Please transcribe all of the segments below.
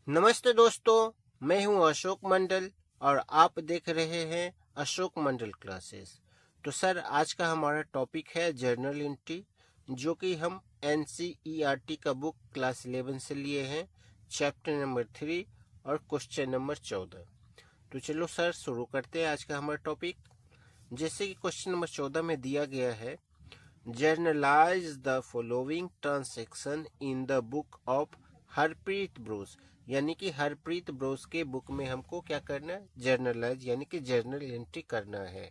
नमस्ते दोस्तों, मैं हूं अशोक मंडल और आप देख रहे हैं अशोक मंडल क्लासेस। तो सर, आज का हमारा टॉपिक है जर्नल एंट्री, जो कि हम एनसीईआरटी का बुक क्लास 11 से लिए हैं, चैप्टर नंबर 3 और क्वेश्चन नंबर 14। तो चलो सर, शुरू करते हैं आज का हमारा टॉपिक। जैसे कि क्वेश्चन नंबर 14 में दिया गया है, generalized the following transaction in the book of Harpreet Bros. यानी कि हरप्रीत ब्रोस के बुक में हमको क्या करना है, जर्नलाइज यानी कि जर्नल एंट्री करना है।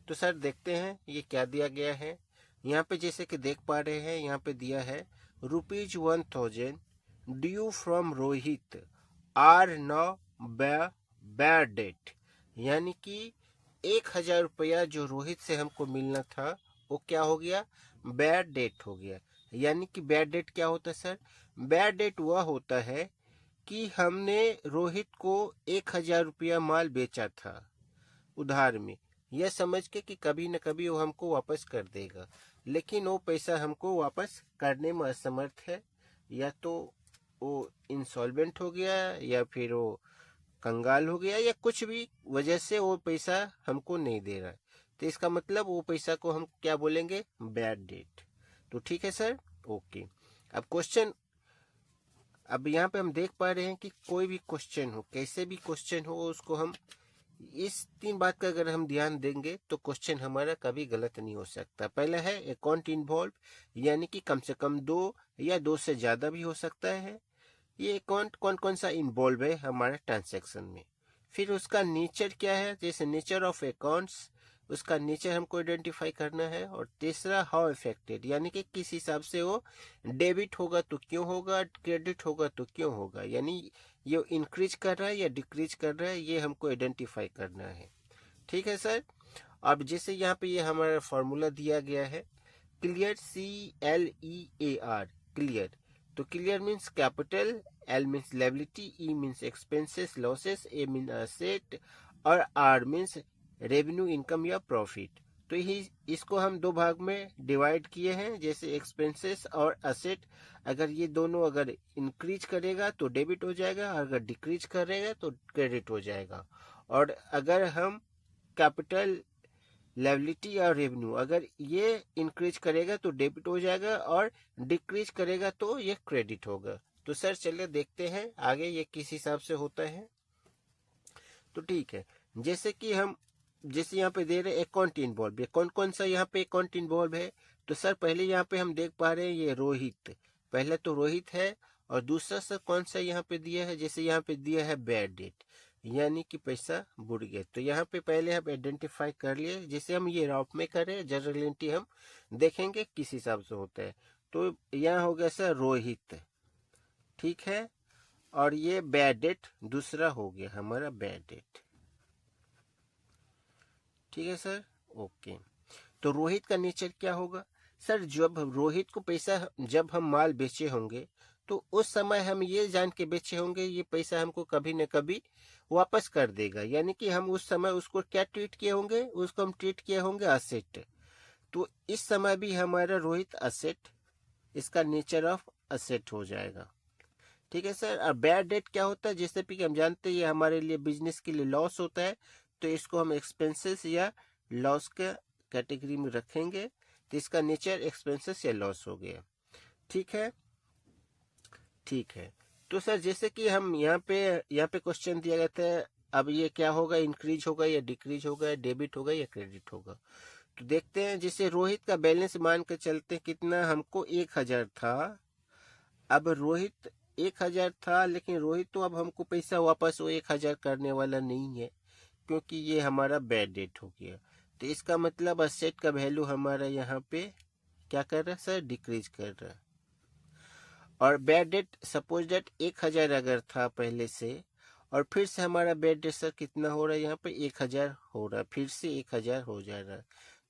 तो सर देखते हैं ये क्या दिया गया है। यहाँ पे जैसे कि देख पा रहे हैं, यहाँ पे दिया है ₹1000 due from Rohit are now bad debt. यानी कि 1000 रुपया जो रोहित से हमको मिलना था वो क्या हो गया, बैड डेट हो गया। यानी कि बैड डेट क्या होता है सर? बैड डेट वह होता है कि हमने रोहित को 1000 रुपया माल बेचा था उधार में, यह समझ के कि कभी न कभी वो हमको वापस कर देगा, लेकिन वो पैसा हमको वापस करने में असमर्थ है। या तो वो इंसॉल्वेंट हो गया, या फिर वो कंगाल हो गया, या कुछ भी वजह से वो पैसा हमको नहीं दे रहा है। तो इसका मतलब वो पैसा को हम क्या बोलेंगे, बैड डेट। तो ठीक है सर, ओके। अब क्वेश्चन, अब यहाँ पे हम देख पा रहे हैं कि कोई भी क्वेश्चन हो, कैसे भी क्वेश्चन हो, उसको हम इस 3 बात का अगर हम ध्यान देंगे तो क्वेश्चन हमारा कभी गलत नहीं हो सकता। पहला है अकाउंट इन्वॉल्व, यानी कि कम से कम 2 या 2 से ज्यादा भी हो सकता है। ये अकाउंट कौन कौन सा इन्वॉल्व है हमारे ट्रांजैक्शन में। फिर उसका नेचर क्या है, जैसे नेचर ऑफ अकाउंट्स, उसका नेचर हमको आइडेंटिफाई करना है। और तीसरा हाउ इफेक्टेड, यानी कि किस हिसाब से वो डेबिट होगा तो क्यों होगा, क्रेडिट होगा तो क्यों होगा, यानी ये इंक्रीज कर रहा है या डिक्रीज कर रहा है, ये हमको आइडेंटिफाई करना है। ठीक है सर। अब जैसे यहाँ पे ये हमारा फॉर्मूला दिया गया है, क्लियर, CLEAR, क्लियर। तो clear means capital, L means liability, E means expenses losses, A means asset और R मीन्स रेवेन्यू इनकम या प्रॉफिट। तो ही इसको हम 2 भाग में डिवाइड किए हैं, जैसे एक्सपेंसेस और असेट। अगर ये दोनों अगर इंक्रीज करेगा तो डेबिट हो जाएगा, अगर डिक्रीज करेगा तो क्रेडिट हो जाएगा। और अगर हम कैपिटल, लायबिलिटी और रेवेन्यू अगर ये इंक्रीज करेगा तो डेबिट हो जाएगा, और डिक्रीज करेगा तो ये क्रेडिट होगा। तो सर चलिए देखते हैं आगे ये किस हिसाब से होता है। तो ठीक है, जैसे कि हम जैसे यहाँ पे दे रहे अकाउंट इन्वॉल्व है, कौन कौन सा यहाँ पे अकाउंट इन्वॉल्व है। तो सर पहले यहाँ पे हम देख पा रहे हैं ये रोहित, पहले तो रोहित है। और दूसरा सर कौन सा यहाँ पे दिया है, जैसे यहाँ पे दिया है बैड डेट, यानी कि पैसा बुड़ गया। तो यहाँ पे पहले हम आइडेंटिफाई कर लिए, जैसे हम ये राउट में करें जनरल एंट्री हम देखेंगे किस हिसाब से होता है। तो यहाँ हो गया सर रोहित, ठीक है। और ये बैड डेट दूसरा हो गया हमारा बैड डेट, ठीक है सर, ओके। तो रोहित का नेचर क्या होगा सर, जब रोहित को पैसा, जब हम माल बेचे होंगे तो उस समय हम ये जान के बेचे होंगे ये पैसा हमको कभी न कभी वापस कर देगा। यानी कि हम उस समय उसको क्या ट्रीट किए होंगे, उसको हम ट्रीट किए होंगे असेट। तो इस समय भी हमारा रोहित असेट, इसका नेचर ऑफ असेट हो जाएगा, ठीक है सर। और बैड डेट क्या होता है, जैसे कि हम जानते हैं ये हमारे लिए बिजनेस के लिए लॉस होता है, तो इसको हम एक्सपेंसेस या लॉस के कैटेगरी में रखेंगे। तो इसका नेचर एक्सपेंसेस या लॉस हो गया, ठीक है, ठीक है। तो सर जैसे कि हम यहाँ पे क्वेश्चन दिया गया था, अब ये क्या होगा, इंक्रीज होगा या डिक्रीज होगा, डेबिट होगा या क्रेडिट होगा। तो देखते हैं, जैसे रोहित का बैलेंस मान के चलते कितना, हमको 1000 था। अब रोहित 1000 था, लेकिन रोहित तो अब हमको पैसा वापस वो 1000 करने वाला नहीं है, क्योंकि ये हमारा बैड डेट हो गया। तो इसका मतलब असेट का वैल्यू हमारा यहाँ पे क्या कर रहा है सर, डिक्रीज कर रहा है। और बैड डेट, सपोज डेट 1000 अगर था पहले से, और फिर से हमारा बैड डेट सर कितना हो रहा है, यहाँ पे 1000 हो रहा है, फिर से 1000 हो जा रहा है।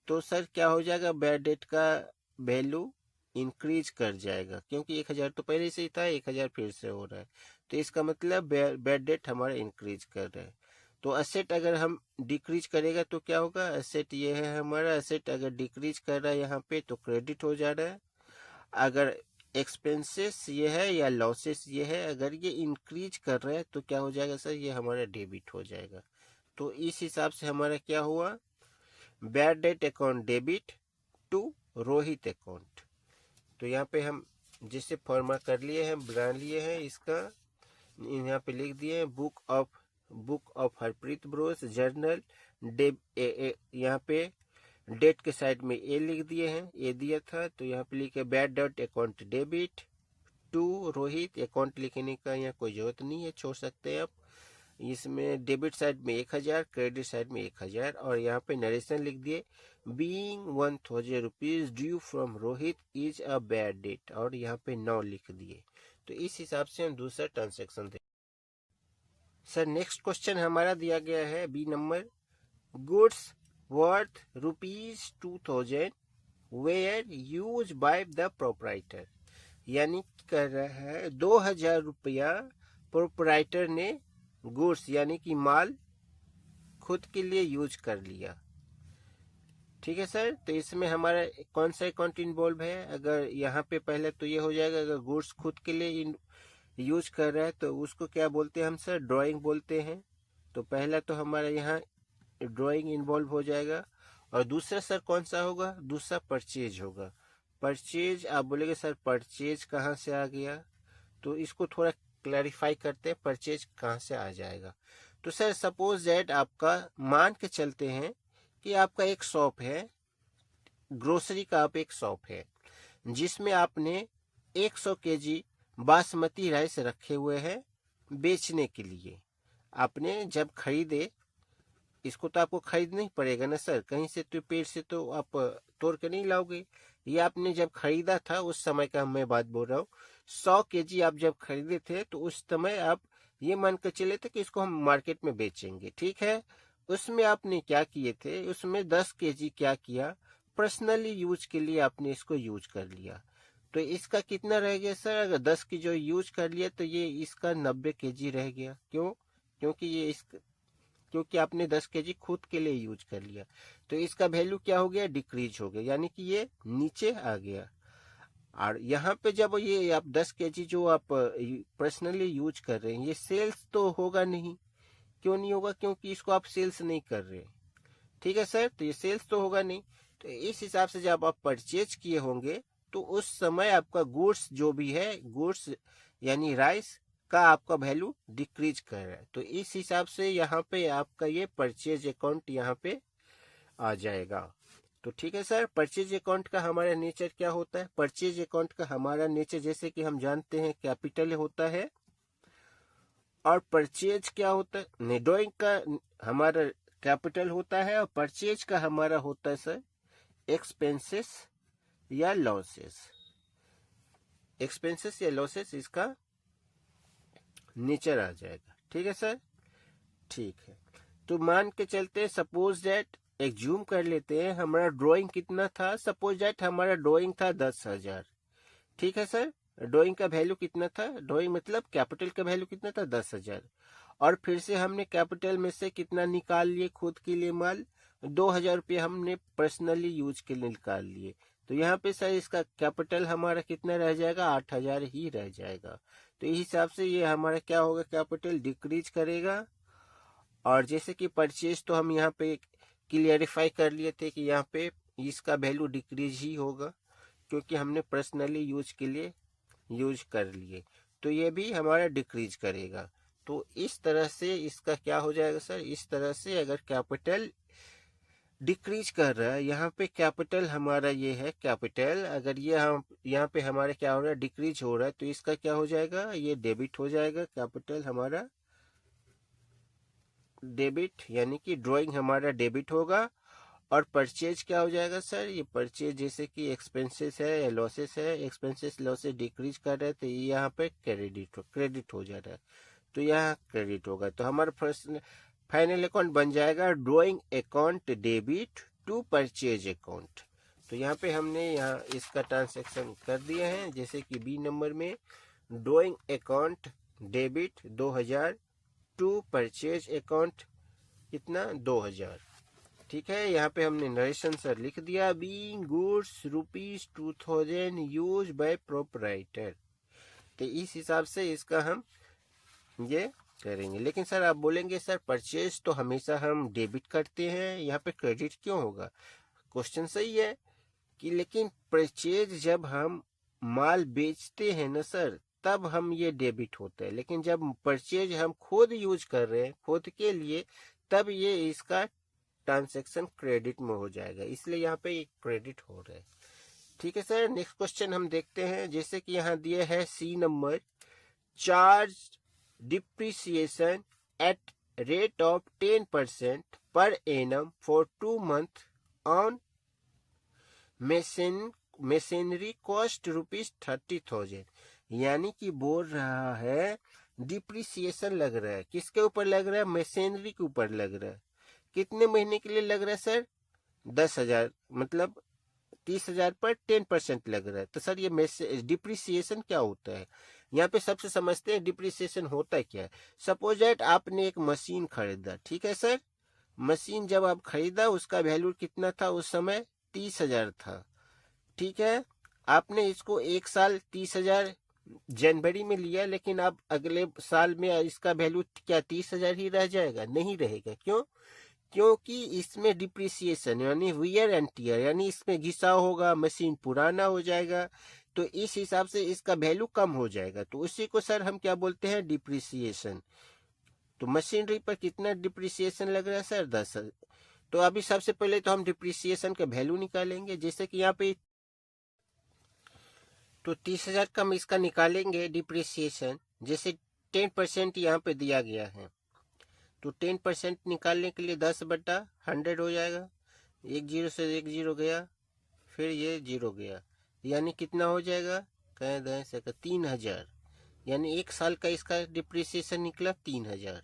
तो सर क्या हो जाएगा, बैड डेट का वैल्यू इंक्रीज कर जाएगा, क्योंकि 1000 तो पहले से ही था, 1000 फिर से हो रहा है। तो इसका मतलब बैड डेट हमारा इंक्रीज कर रहा है। तो असेट अगर हम डिक्रीज करेगा तो क्या होगा, असेट ये है हमारा, असेट अगर डिक्रीज कर रहा है यहाँ पे तो क्रेडिट हो जा रहा है। अगर एक्सपेंसेस ये है या लॉसेस ये है, अगर ये इंक्रीज कर रहा है तो क्या हो जाएगा सर, ये हमारा डेबिट हो जाएगा। तो इस हिसाब से हमारा क्या हुआ, bad debt account debit to Rohit account. तो यहाँ पे हम जिससे फॉर्मा कर लिए हैं, बना लिए हैं, इसका यहाँ पे लिख दिए हैं book of Harpreet Bros journal यहाँ पे डेट के साइड में ए लिख दिए हैं, ए दिया था तो यहाँ पे लिखे bad debt account debit to Rohit. Account लिखने का यहाँ कोई जरूरत नहीं है, छोड़ सकते हैं आप। इसमें डेबिट साइड में 1000, क्रेडिट साइड में 1000, और यहाँ पे नरेशन लिख दिए being 1000 rupees due from Rohit is a bad debt, और यहाँ पे 9 लिख दिए। तो इस हिसाब से हम दूसरा ट्रांजेक्शन दे। सर नेक्स्ट क्वेश्चन हमारा दिया गया है B number, goods worth ₹2000 were used by the proprietor, यानी कर रहा है 2000 रुपया प्रोपराइटर ने गुड्स यानी कि माल खुद के लिए यूज कर लिया। ठीक है सर, तो इसमें हमारा कौन सा अकाउंट इन्वॉल्व है, अगर यहाँ पे पहले तो ये हो जाएगा, अगर गुड्स खुद के लिए यूज कर रहा है तो उसको क्या बोलते हैं हम सर, ड्राइंग बोलते हैं। तो पहला तो हमारा यहाँ ड्राइंग इन्वॉल्व हो जाएगा, और दूसरा सर कौन सा होगा, दूसरा परचेज होगा। परचेज आप बोलेंगे सर परचेज कहाँ से आ गया, तो इसको थोड़ा क्लैरिफाई करते हैं, परचेज कहाँ से आ जाएगा। तो सर सपोज दैट आपका, मान के चलते हैं कि आपका एक शॉप है, ग्रोसरी का आप एक शॉप है, जिसमें आपने 100 केजी बासमती राइस रखे हुए हैं बेचने के लिए। आपने जब खरीदे, इसको तो आपको खरीदना ही पड़ेगा ना सर, कहीं से तो पेड़ से तो आप तोड़ के नहीं लाओगे। ये आपने जब खरीदा था उस समय का मैं बात बोल रहा हूँ, 100 केजी आप जब खरीदे थे तो उस समय आप ये मान कर चले थे कि इसको हम मार्केट में बेचेंगे, ठीक है। उसमें आपने क्या किए थे, उसमें 10 केजी क्या किया, पर्सनली यूज के लिए आपने इसको यूज कर लिया। तो इसका कितना रह गया सर, अगर 10 की जो यूज कर लिया तो ये इसका 90 केजी रह गया। क्यों, क्योंकि आपने 10 केजी खुद के लिए यूज कर लिया। तो इसका वैल्यू क्या हो गया, डिक्रीज हो गया, यानी कि ये नीचे आ गया। और यहाँ पे जब ये आप 10 केजी जो आप पर्सनली यूज कर रहे हैं, ये सेल्स तो होगा नहीं। क्यों नहीं होगा, क्योंकि इसको आप सेल्स नहीं कर रहे। ठीक है सर, तो ये सेल्स तो होगा नहीं। तो इस हिसाब से जब आप परचेज किए होंगे तो उस समय आपका गुड्स जो भी है, गुड्स यानी राइस का आपका वैल्यू डिक्रीज कर रहा है। तो इस हिसाब से यहाँ पे आपका ये परचेज अकाउंट यहाँ पे आ जाएगा। तो ठीक है सर, परचेज अकाउंट का हमारा नेचर क्या होता है, परचेज अकाउंट का हमारा नेचर जैसे कि हम जानते हैं कैपिटल होता है, और परचेज क्या होता है, ड्राइंग का हमारा कैपिटल होता है, और परचेज का हमारा होता है सर एक्सपेंसेस या लॉसेस। एक्सपेंसेस या लॉसेस इसका नेचर आ जाएगा। ठीक है सर, ठीक है। तो मान के चलते हैं, सपोज दैट एक जूम कर लेते हैं, हमारा ड्राइंग कितना था, सपोज दैट हमारा ड्राइंग था 10,000। ठीक है सर, ड्राइंग का वैल्यू कितना था, ड्राइंग मतलब कैपिटल का वैल्यू कितना था 10,000, और फिर से हमने कैपिटल में से कितना निकाल लिए खुद के लिए माल, 2,000 रुपये हमने पर्सनली यूज के लिए निकाल लिए। तो यहाँ पे सर इसका कैपिटल हमारा कितना रह जाएगा, 8,000 ही रह जाएगा। तो इस हिसाब से ये हमारा क्या होगा, कैपिटल डिक्रीज करेगा। और जैसे कि परचेज तो हम यहाँ पे क्लियरिफाई कर लिए थे कि यहाँ पे इसका वैल्यू डिक्रीज ही होगा, क्योंकि हमने पर्सनली यूज के लिए यूज कर लिए, तो ये भी हमारा डिक्रीज करेगा। तो इस तरह से इसका क्या हो जाएगा सर, इस तरह से अगर कैपिटल डिक्रीज कर रहा है, यहाँ पे कैपिटल हमारा ये है कैपिटल, अगर ये हम यहाँ पे हमारे क्या हो रहा है, डिक्रीज हो रहा है, तो इसका क्या हो जाएगा, ये डेबिट हो जाएगा, कैपिटल हमारा डेबिट, यानी कि ड्राइंग हमारा डेबिट होगा। और परचेज क्या हो जाएगा सर, ये परचेज जैसे कि एक्सपेंसेस है या लॉसेस है, एक्सपेंसेस लॉसेस डिक्रीज कर रहे हैं, तो ये यहाँ पे क्रेडिट हो जा रहा है, तो यहाँ क्रेडिट होगा। तो हमारा फर्स्ट फाइनल अकाउंट बन जाएगा drawing account debit to purchase account. तो यहाँ पे हमने यहाँ इसका ट्रांसैक्शन कर दिया है, जैसे कि बी नंबर में drawing account debit 2000 to purchase account कितना 2000। ठीक है, यहाँ पे हमने नरेशन सर लिख दिया, being goods ₹2000 use by proprietor. तो इस हिसाब से इसका हम ये करेंगे। लेकिन सर आप बोलेंगे सर परचेज तो हमेशा हम डेबिट करते हैं, यहाँ पे क्रेडिट क्यों होगा? क्वेश्चन सही है कि लेकिन परचेज जब हम माल बेचते हैं ना सर, तब हम ये डेबिट होता है, लेकिन जब परचेज हम खुद यूज कर रहे हैं खुद के लिए, तब ये इसका ट्रांसैक्शन क्रेडिट में हो जाएगा, इसलिए यहाँ पे क्रेडिट हो रहा है। ठीक है सर, नेक्स्ट क्वेश्चन हम देखते हैं। जैसे कि यहाँ दिया है C number, charge depreciation at rate of 10% per annum for 2 months on machinery cost ₹30,000। यानी कि बोल रहा है डिप्रिसिएशन लग रहा है, किसके ऊपर लग रहा है? मशीनरी के ऊपर लग रहा है। कितने महीने के लिए लग रहा है सर? 10,000, मतलब 30,000 पर 10% लग रहा है। तो सर ये डिप्रिसिएशन क्या होता है? यहाँ पे सबसे समझते हैं डिप्रिसिएशन होता है क्या है। सपोज दैट आपने एक मशीन खरीदा, ठीक है सर, मशीन जब आप खरीदा उसका वैल्यू कितना था उस समय? 30,000 था। ठीक है, आपने इसको एक साल 30,000 जनवरी में लिया, लेकिन अब अगले साल में इसका वैल्यू क्या 30,000 ही रह जाएगा? नहीं रहेगा। क्यों? क्योंकि इसमें डिप्रिसिएशन यानी वियर एंड टियर, यानी इसमें घिसाव होगा, मशीन पुराना हो जाएगा, तो इस हिसाब से इसका वैल्यू कम हो जाएगा। तो उसी को सर हम क्या बोलते हैं? डिप्रिसिएशन। तो मशीनरी पर कितना डिप्रिसिएशन लग रहा है सर? 10। तो अभी सबसे पहले तो हम डिप्रिसिएशन का वैल्यू निकालेंगे। जैसे कि यहाँ पे तो 30,000 का हम इसका निकालेंगे डिप्रिसिएशन। जैसे 10% यहाँ पे दिया गया है, तो 10% निकालने के लिए 10/100 हो जाएगा। एक जीरो से एक जीरो गया, फिर ये जीरो गया, यानी कितना हो जाएगा? कहें 3,000। यानी एक साल का इसका डिप्रिसिएशन निकला 3,000।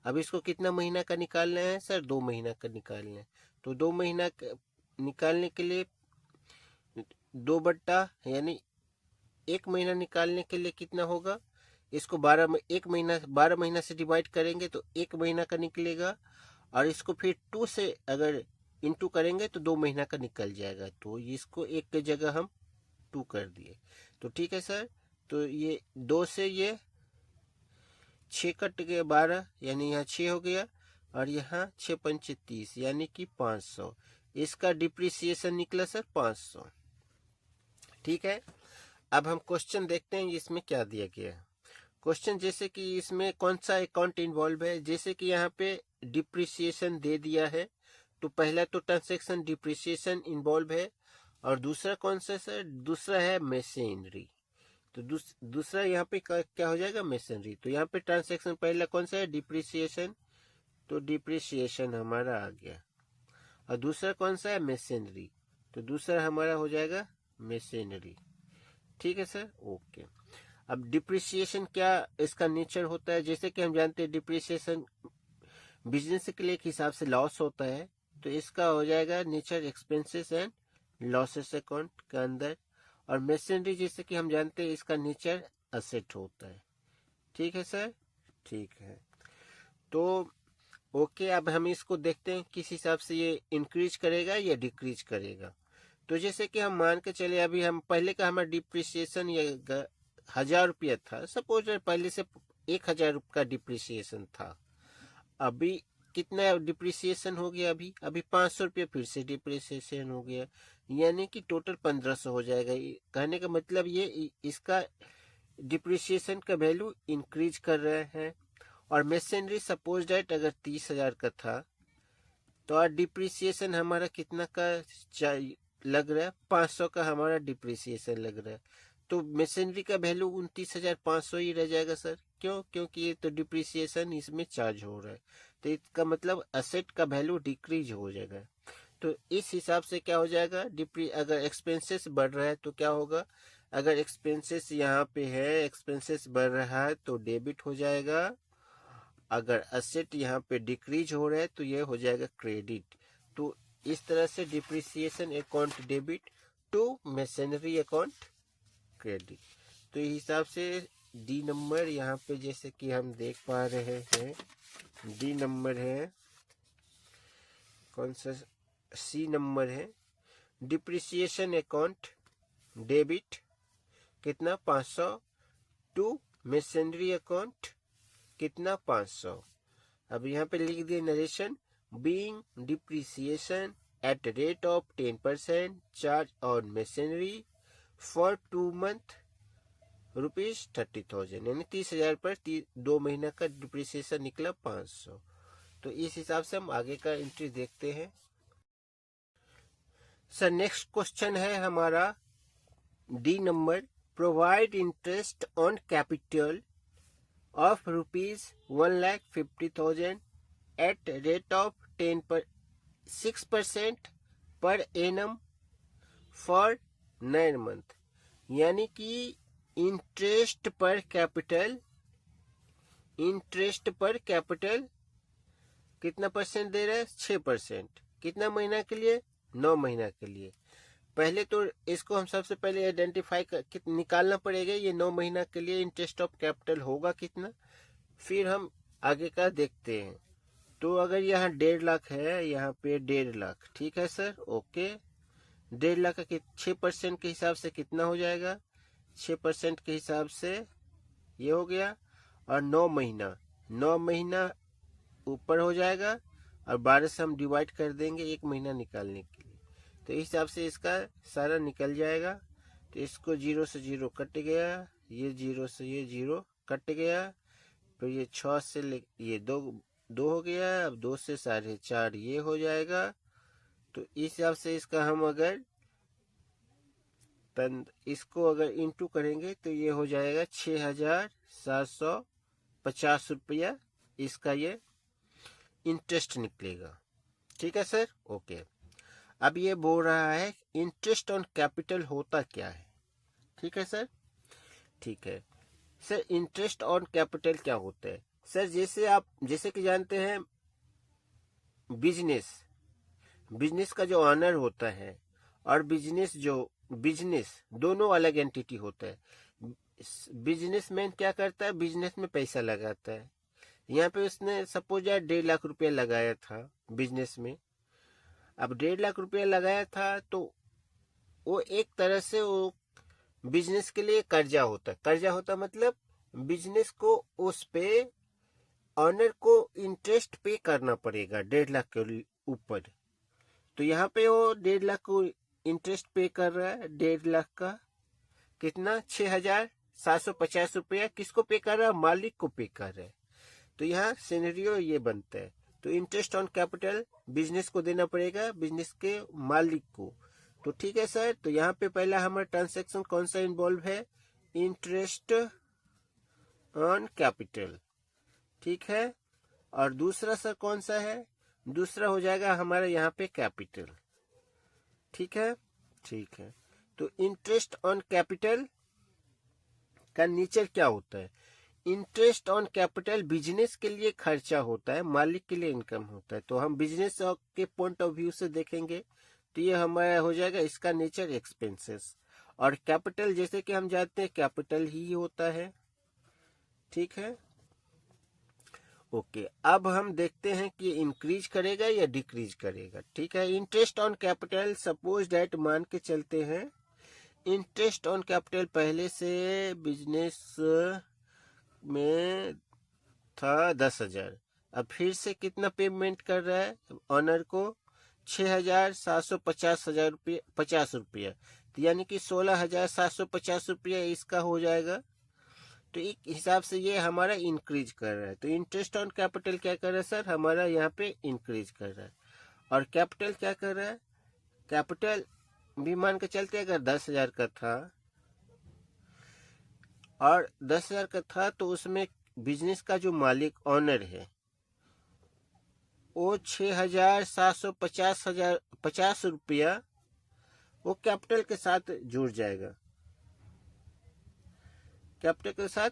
अब इसको कितना महीना का निकालना है सर? 2 महीना का निकालना है। तो 2 महीना निकालने के लिए 2 यानी 1 महीना निकालने के लिए कितना होगा? इसको 12 महीना से डिवाइड करेंगे तो 1 महीना का निकलेगा, और इसको फिर 2 से अगर इंटू करेंगे तो 2 महीना का निकल जाएगा। तो इसको 1 की जगह हम 2 कर दिए। तो ठीक है सर, तो ये 2 से ये 6 कट गया 12, यानी यहाँ 6 हो गया, और यहाँ 6 पंचे 30, यानी कि 500। इसका डिप्रिसिएशन निकला सर 500। ठीक है, अब हम क्वेश्चन देखते हैं इसमें क्या दिया गया है। क्वेश्चन जैसे कि इसमें कौन सा अकाउंट इन्वॉल्व है। जैसे कि यहाँ पे डिप्रिसिएशन दे दिया है, तो पहला तो ट्रांसैक्शन डिप्रिसिएशन इन्वॉल्व है, और दूसरा कौन सा सर? दूसरा है मशीनरी। तो दूसरा यहाँ पे क्या हो जाएगा? मशीनरी। तो यहाँ पे ट्रांसैक्शन पहला कौन सा है? डिप्रिसिएशन। तो डिप्रिसिएशन हमारा आ गया, और दूसरा कौन सा है? मशीनरी। तो दूसरा हमारा हो जाएगा मशीनरी। ठीक है सर, ओके। अब डिप्रिसिएशन क्या इसका नेचर होता है? जैसे कि हम जानते हैं डिप्रिसिएशन बिजनेस के लिए एक हिसाब से लॉस होता है, तो इसका हो जाएगा nature expenses and losses account के अंदर। और मशीनरी जैसे कि हम जानते हैं इसका नेचर असेट होता है। ठीक है सर, ठीक है। तो ओके, अब हम इसको देखते हैं किस हिसाब से ये इंक्रीज करेगा या डिक्रीज करेगा। तो जैसे कि हम मान के चले, अभी हम पहले का हमारा डिप्रिसिएशन ये 1,000 रुपया था, सपोज पहले से 1,000 का डिप्रिसिएशन था। अभी कितना डिप्रिसिएशन हो गया? अभी 500 रुपया फिर से डिप्रिसिएशन हो गया, यानी कि टोटल 1,500 हो जाएगा। कहने का मतलब ये इसका डिप्रिसिएशन का वैल्यू इंक्रीज कर रहे हैं। और मशीनरी सपोज डेट अगर 30,000 का था, तो डिप्रिसिएशन हमारा कितना का लग रहा है? 500 का हमारा डिप्रिसिएशन लग रहा है। तो मशीनरी का वैल्यू 29,500 ही रह जाएगा सर। क्यों? क्योंकि ये तो डिप्रिसिएशन इसमें चार्ज हो रहा है, तो इसका मतलब असेट का वैल्यू डिक्रीज हो जाएगा। तो इस हिसाब से क्या हो जाएगा? अगर एक्सपेंसेस बढ़ रहा है तो क्या होगा? अगर एक्सपेंसेस यहाँ पे है, एक्सपेंसेस बढ़ रहा है तो डेबिट हो जाएगा। अगर असेट यहाँ पे डिक्रीज हो रहा है तो ये हो जाएगा क्रेडिट। तो इस तरह से depreciation account debit to machinery account credit. तो इस हिसाब से डी नंबर यहाँ पे जैसे कि हम देख पा रहे हैं, डी नंबर है कौन सा सी नंबर है, डिप्रिसिएशन अकाउंट डेबिट कितना 500 टू मशीनरी अकाउंट कितना 500। अब यहाँ पे लिख दिए narration, being depreciation at rate of 10% charge on machinery for 2 month ₹30,000, यानी 30,000 पर 2 महीना का डिप्रिसिएशन निकला 500। तो इस हिसाब से हम आगे का एंट्री देखते हैं। सर नेक्स्ट क्वेश्चन है हमारा D number, provide interest on capital of ₹1,50,000 eight rate of 6% पर एनम फॉर 9 मंथ, यानी कि इंटरेस्ट पर कैपिटल कितना परसेंट दे रहा है, 6%। कितना महीना के लिए, 9 महीना के लिए। पहले तो इसको हम सबसे पहले आइडेंटिफाई निकालना पड़ेगा, ये 9 महीना के लिए इंटरेस्ट ऑफ कैपिटल होगा कितना, फिर हम आगे का देखते हैं। तो अगर यहाँ 1.5 लाख है, यहाँ पे 1.5 लाख, ठीक है सर, ओके। 1.5 लाख का 6% के हिसाब से कितना हो जाएगा, 6% के हिसाब से ये हो गया, और 9 महीना ऊपर हो जाएगा, और 12 से हम डिवाइड कर देंगे 1 महीना निकालने के लिए। तो इस हिसाब से इसका सारा निकल जाएगा। तो इसको 0 से 0 कट गया, ये 0 से ये 0 कट गया, फिर ये 6 से ये 2 हो गया, अब 2 से 4.5 ये हो जाएगा। तो इस हिसाब से इसका हम अगर इसको अगर इंटू करेंगे तो ये हो जाएगा 6,750 रुपया इसका ये इंटरेस्ट निकलेगा। ठीक है सर, ओके। अब ये बोल रहा है इंटरेस्ट ऑन कैपिटल होता क्या है। ठीक है सर, ठीक है सर। इंटरेस्ट ऑन कैपिटल क्या होता है सर, जैसे कि जानते हैं बिजनेस का जो ऑनर होता है और बिजनेस दोनों अलग एंटिटी होता है। बिजनेसमैन क्या करता है, बिजनेस में पैसा लगाता है। यहाँ पे उसने सपोज 1.5 लाख रुपया लगाया था बिजनेस में। अब 1.5 लाख रुपया लगाया था तो वो एक तरह से वो बिजनेस के लिए कर्जा होता मतलब बिजनेस को उस पे ऑनर को इंटरेस्ट पे करना पड़ेगा 1.5 लाख के ऊपर। तो यहाँ पे वो 1.5 लाख को इंटरेस्ट पे कर रहा है। 1.5 लाख का कितना 6,750 रुपया किसको पे कर रहा है, मालिक को पे कर रहा है। तो यहाँ सिनेरियो ये बनता है। तो इंटरेस्ट ऑन कैपिटल बिजनेस को देना पड़ेगा, बिजनेस के मालिक को। तो ठीक है सर, तो यहाँ पे पहला हमारा ट्रांसैक्शन कौन सा इन्वॉल्व है, इंटरेस्ट ऑन कैपिटल। ठीक है, और दूसरा सर कौन सा है, दूसरा हो जाएगा हमारा यहाँ पे कैपिटल। ठीक है, ठीक है। तो इंटरेस्ट ऑन कैपिटल का नेचर क्या होता है, इंटरेस्ट ऑन कैपिटल बिजनेस के लिए खर्चा होता है, मालिक के लिए इनकम होता है। तो हम बिजनेस के पॉइंट ऑफ व्यू से देखेंगे तो ये हमारा हो जाएगा इसका नेचर एक्सपेंसेस। और कैपिटल जैसे कि हम जानते हैं कैपिटल ही होता है। ठीक है, ओके। अब हम देखते हैं कि इंक्रीज करेगा या डिक्रीज करेगा। ठीक है, interest on capital suppose that मान के चलते हैं इंटरेस्ट ऑन कैपिटल पहले से बिजनेस में था 10,000, अब फिर से कितना पेमेंट कर रहा है ऑनर को, 6,750 रुपया, तो यानी कि 16,750 रुपया इसका हो जाएगा। तो एक हिसाब से ये हमारा इंक्रीज कर रहा है। तो इंटरेस्ट ऑन कैपिटल क्या कर रहा है सर, हमारा यहाँ पे इंक्रीज कर रहा है। और कैपिटल क्या कर रहा है, कैपिटल भी मान के चलते अगर 10,000 का था और 10,000 का था तो उसमें बिजनेस का जो मालिक ऑनर है वो 6,750 रुपया वो कैपिटल के साथ जुड़ जाएगा, कैपिटल के साथ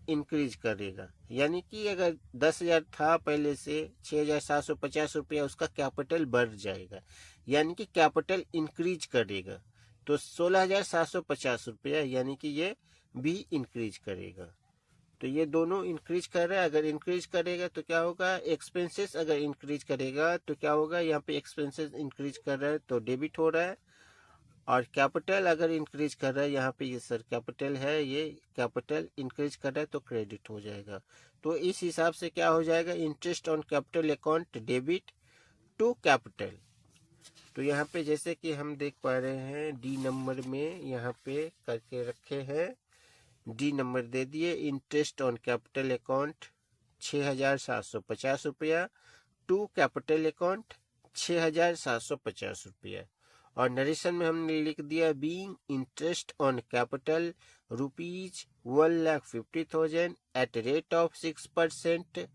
इंक्रीज करेगा। यानी कि अगर 10,000 था पहले से, 6,750 रुपया उसका कैपिटल बढ़ जाएगा, यानी कि कैपिटल इंक्रीज करेगा। तो 16,750 रुपया यानी कि ये भी इंक्रीज करेगा। तो ये दोनों इंक्रीज कर रहा है। अगर इंक्रीज करेगा तो क्या होगा, एक्सपेंसेस अगर इंक्रीज करेगा तो क्या होगा, यहाँ पे एक्सपेंसेस इंक्रीज कर रहा है तो डेबिट हो रहा है। और कैपिटल अगर इंक्रीज कर रहा है, यहाँ पे ये सर कैपिटल है, ये कैपिटल इंक्रीज कर रहा है तो क्रेडिट हो जाएगा। तो इस हिसाब से क्या हो जाएगा, interest on capital account debit to capital. तो यहाँ पे जैसे कि हम देख पा रहे हैं डी नंबर में यहाँ पे करके रखे हैं, डी नंबर दे दिए, इंटरेस्ट ऑन कैपिटल अकाउंट 6,750 रुपया टू कैपिटल अकाउंट 6,750 रुपया। और नरेशन में हमने लिख दिया being interest on capital ₹1,50,000 eight rate of 6%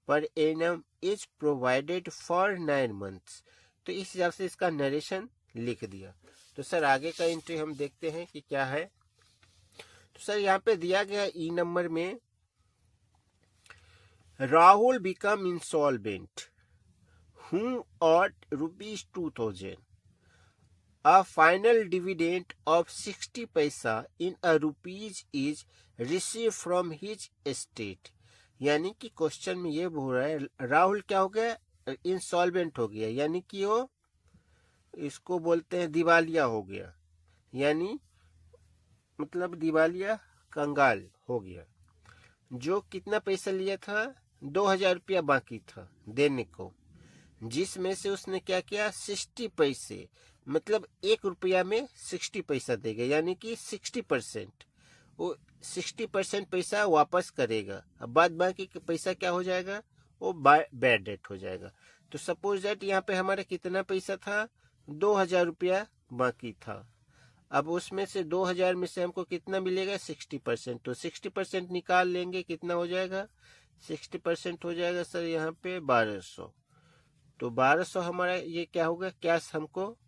per annum is provided for 9 months। तो इस हिसाब से इसका नरेशन लिख दिया। तो सर आगे का एंट्री हम देखते हैं कि क्या है। तो सर यहाँ पे दिया गया ई नंबर में, Rahul become insolvent who owed ₹2,000. A final dividend of 60 paisa in a rupees is received from his estate। यानी कि क्वेश्चन में ये बोल रहा है राहुल क्या हो गया, इंसॉल्वेंट हो गया, यानी कि वो इसको बोलते हैं दिवालिया हो गया, यानी मतलब दिवालिया कंगाल हो गया। जो कितना पैसा लिया था, 2,000 रुपया बाकी था देने को, जिसमें से उसने क्या किया, 60 पैसे, मतलब 1 रुपया में 60 पैसा देगा, यानी कि 60%। वो 60% पैसा वापस करेगा। अब बाद बाकी पैसा क्या हो जाएगा, वो बैड डेट हो जाएगा। तो सपोज दैट यहाँ पे हमारा कितना पैसा था, 2,000 रुपया बाकी था। अब उसमें से 2,000 में से हमको कितना मिलेगा, 60%। तो 60% निकाल लेंगे, कितना हो जाएगा, 60% हो जाएगा सर यहाँ पे 1,200। तो 1,200 हमारा ये क्या होगा, कैश हमको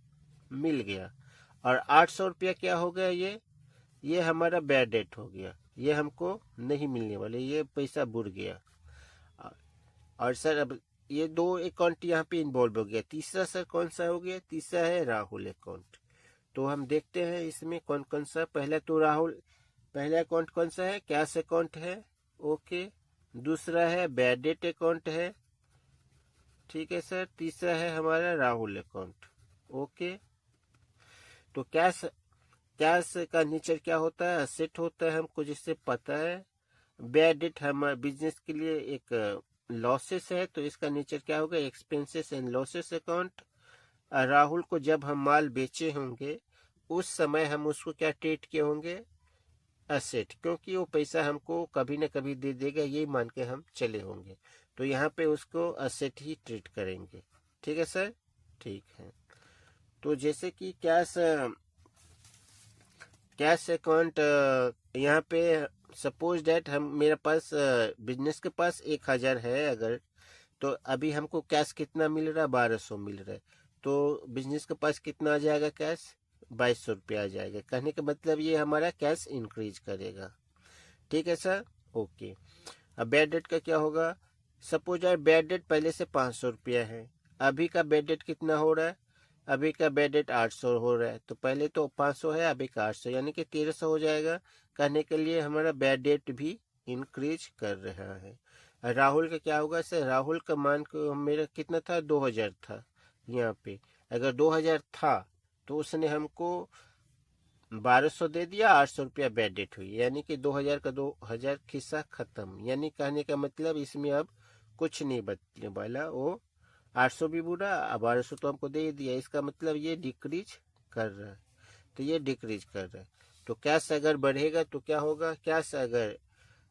मिल गया। और 800 रुपया क्या हो गया, ये हमारा बैड डेट हो गया, ये हमको नहीं मिलने वाले, ये पैसा बुड़ गया। और सर अब ये 2 अकाउंट यहाँ पे इन्वॉल्व हो गया। तीसरा सर कौन सा हो गया, तीसरा है राहुल अकाउंट। तो हम देखते हैं इसमें कौन कौन सा। पहला तो राहुल, पहला अकाउंट कौन सा है, कैश अकाउंट है, ओके। दूसरा है बैड डेट अकाउंट है, ठीक है सर। तीसरा है हमारा राहुल अकाउंट, ओके। तो कैश का नेचर क्या होता है, असेट होता है, हमको जिससे पता है। बैड डेट हमारे बिजनेस के लिए एक लॉसेस है, तो इसका नेचर क्या होगा, expenses and losses account. Rahul को जब हम माल बेचे होंगे उस समय हम उसको क्या ट्रीट किए होंगे, असेट, क्योंकि वो पैसा हमको कभी न कभी दे देगा, ये मान के हम चले होंगे। तो यहाँ पे उसको असेट ही ट्रीट करेंगे, ठीक है सर, ठीक है। तो जैसे कि कैश अकाउंट यहाँ पे सपोज डेट हम मेरे पास बिजनेस के पास 1,000 है अगर, तो अभी हमको कैश कितना मिल रहा है, 1,200 मिल रहा है। तो बिजनेस के पास कितना आ जाएगा कैश, 2,200 रुपया आ जाएगा। कहने का मतलब ये हमारा कैश इंक्रीज करेगा, ठीक है सर, ओके। अब बैड डेट का क्या होगा, सपोज यार बैड डेट पहले से 500 रुपया है, अभी का बैड डेट कितना हो रहा है, अभी का बैड डेट 800 हो रहा है। तो पहले तो 500 है, अभी का 800, यानी कि 1,300 हो जाएगा। कहने के लिए हमारा बैड डेट भी इंक्रीज कर रहा है। राहुल का क्या होगा सर, राहुल का मान को मेरा कितना था, 2,000 था। यहाँ पे अगर 2,000 था तो उसने हमको 1,200 दे दिया, 800 रुपया बैड डेट हुई, यानी कि 2,000 का 2,000 खिस्सा खत्म। यानी कहने का मतलब इसमें अब कुछ नहीं बचने वाला, वो 800 भी बुरा, अब 1,200 तो हमको दे दिया, इसका मतलब ये डिक्रीज कर रहा है। तो ये डिक्रीज कर रहा है। तो कैश अगर बढ़ेगा तो क्या होगा, कैश अगर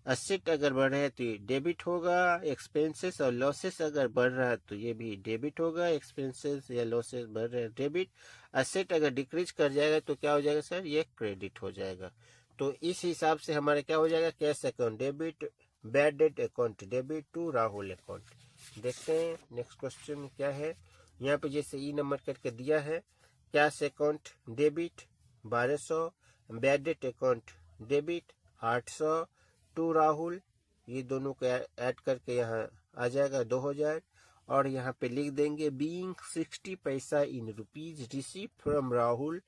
असेट अगर बढ़ रहा है तो ये डेबिट होगा, एक्सपेंसेस और लॉसेस अगर बढ़ रहा है तो ये भी डेबिट होगा, एक्सपेंसेस या लॉसेस बढ़ रहे हैं डेबिट। असेट अगर डिक्रीज कर जाएगा तो क्या हो जाएगा सर, ये क्रेडिट हो जाएगा। तो इस हिसाब से हमारा क्या हो जाएगा, cash account debit, bad debt account debit to Rahul account. देखते हैं नेक्स्ट क्वेश्चन क्या है। यहाँ पे जैसे ई नंबर करके दिया है, cash account debit 1,200, bad debt account debit 800 to Rahul, ये दोनों को ऐड करके यहाँ आ जाएगा 2,000। और यहाँ पे लिख देंगे बीइंग 60 पैसा in rupees receive from Rahul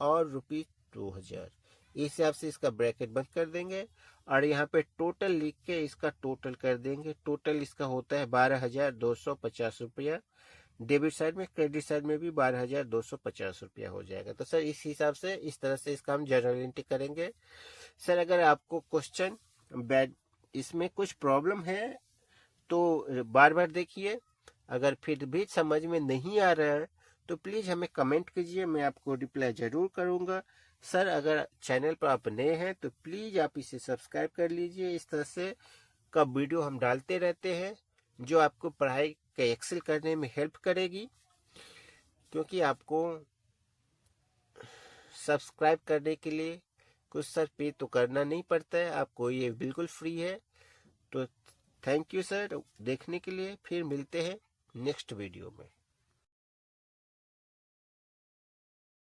और ₹2,000। इस हिसाब से इसका ब्रैकेट बंद कर देंगे और यहाँ पे टोटल लिख के इसका टोटल कर देंगे। टोटल इसका होता है 12,250 रुपया। डेबिट साइड में, क्रेडिट साइड में भी 12,250 रुपया हो जाएगा। तो सर इस हिसाब से, इस तरह से इसका हम जर्नल एंट्री करेंगे। सर अगर आपको क्वेश्चन बैड इसमें कुछ प्रॉब्लम है तो बार बार देखिए। अगर फिर भी समझ में नहीं आ रहा है तो प्लीज़ हमें कमेंट कीजिए, मैं आपको रिप्लाई ज़रूर करूँगा। सर अगर चैनल पर आप नए हैं तो प्लीज़ आप इसे सब्सक्राइब कर लीजिए। इस तरह से का वीडियो हम डालते रहते हैं जो आपको पढ़ाई के एक्सेल करने में हेल्प करेगी। क्योंकि आपको सब्सक्राइब करने के लिए कुछ सर पे तो करना नहीं पड़ता है, आपको ये बिल्कुल फ्री है। तो थैंक यू सर देखने के लिए। फिर मिलते हैं नेक्स्ट वीडियो में।